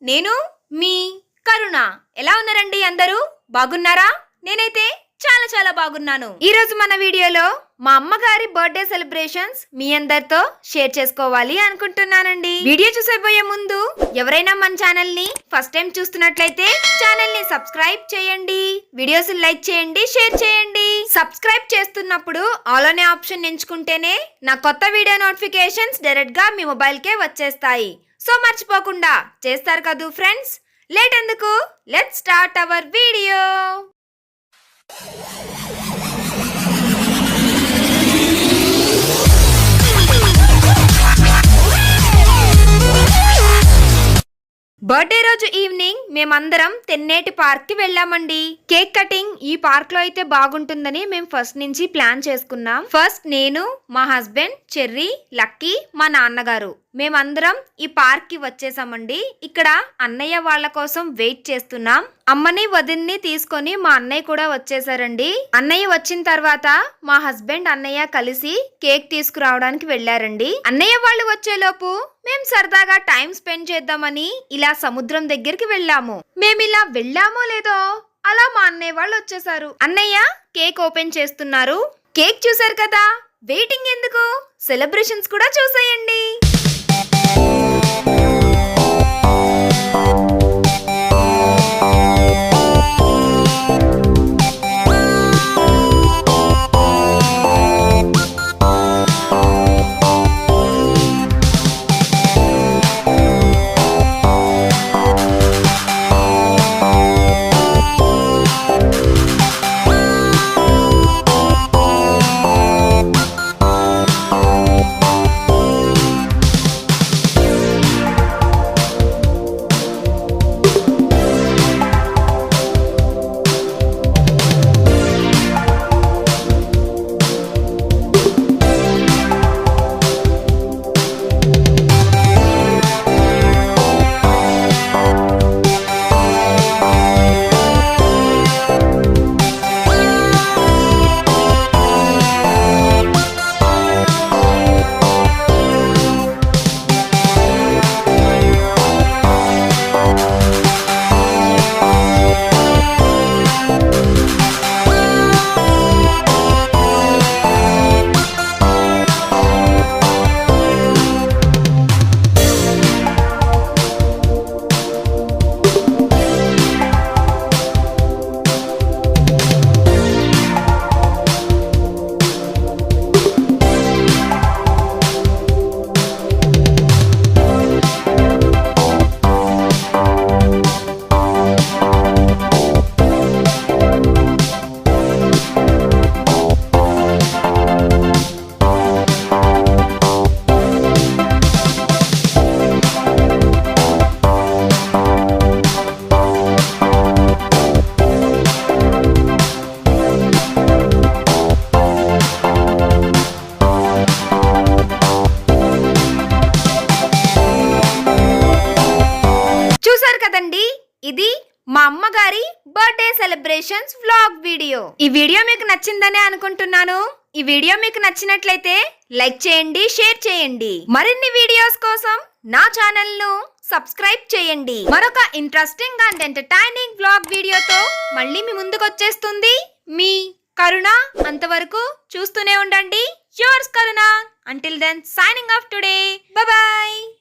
నేను మీ కరుణ. ఎలా ఉన్నారండి అందరూ? బాగున్నారా? నేనైతే చాలా చాలా బాగున్నాను. ఈ రోజు మన వీడియోలో మా అమ్మగారి బర్త్డే సెలబ్రేషన్స్ మీ అందరితో షేర్ చేసుకోవాలి అనుకుంటున్నానండి. వీడియో చూసేపోయే ముందు ఎవరైనా మన ఛానల్ ని ఫస్ట్ టైం చూస్తున్నట్లయితే ఛానల్ ని సబ్స్క్రైబ్ చేయండి, వీడియోస్ లైక్ చేయండి, షేర్ చేయండి. సబ్స్క్రైబ్ చేస్తున్నప్పుడు ఆల్ అనే ఆప్షన్ ఎంచుకుంటేనే నా కొత్త వీడియో నోటిఫికేషన్స్ డైరెక్ట్ గా మీ మొబైల్ కే వచ్చేస్తాయి. సో మర్చిపోకుండా చేస్తారు కదూ ఫ్రెండ్స్. లేట్ ఎందుకు, let's start our video. Birthday రోజు ఈవినింగ్ మేమందరం తెన్నేటి పార్క్ కి వెళ్ళామండి. కేక్ కటింగ్ ఈ పార్క్ లో అయితే బాగుంటుందని మేము ఫస్ట్ నుంచి ప్లాన్ చేసుకున్నాం. ఫస్ట్ నేను, మా హస్బెండ్, చెర్రీ, లక్కీ, మా నాన్నగారు మేమందరం ఈ పార్క్ కి వచ్చేసామండి. ఇక్కడ అన్నయ్య వాళ్ళ కోసం వెయిట్ చేస్తున్నాం. అమ్మని వదిన్ని తీసుకొని మా అన్నయ్య కూడా వచ్చేసారండి. అన్నయ్య వచ్చిన తర్వాత మా హస్బెండ్ అన్నయ్య కలిసి కేక్ తీసుకురావడానికి వెళ్ళారండి. అన్నయ్య వాళ్ళు వచ్చేలోపు మేము సరదాగా టైం స్పెండ్ చేద్దామని ఇలా సముద్రం దగ్గరికి వెళ్ళాము. మేమిలా వెళ్ళామో లేదో అలా మా అన్నయ్య వాళ్ళు వచ్చేసారు. అన్నయ్య కేక్ ఓపెన్ చేస్తున్నారు. కేక్ చూసారు కదా, వెయిటింగ్ ఎందుకు, సెలబ్రేషన్స్ కూడా చూసేయండి. ఇది మా అమ్మగారి బర్త్డే సెలబ్రేషన్స్ వ్లాగ్ వీడియో. ఈ వీడియో మీకు నచ్చిందనే అనుకుంటున్నాను. ఈ వీడియో మీకు నచ్చినట్లయితే లైక్ చేయండి, షేర్ చేయండి. మరిన్ని వీడియోస్ కోసం నా ఛానల్ ను సబ్స్క్రైబ్ చేయండి. మరొక ఇంట్రెస్టింగ్ అండ్ ఎంటర్టైనింగ్ వ్లాగ్ వీడియోతో మళ్ళీ మీ ముందుకు వచ్చేస్తుంది మీ కరుణ. అంతవరకు చూస్తూనే ఉండండి యువర్స్ కరుణ. Until then, signing off today. Bye bye.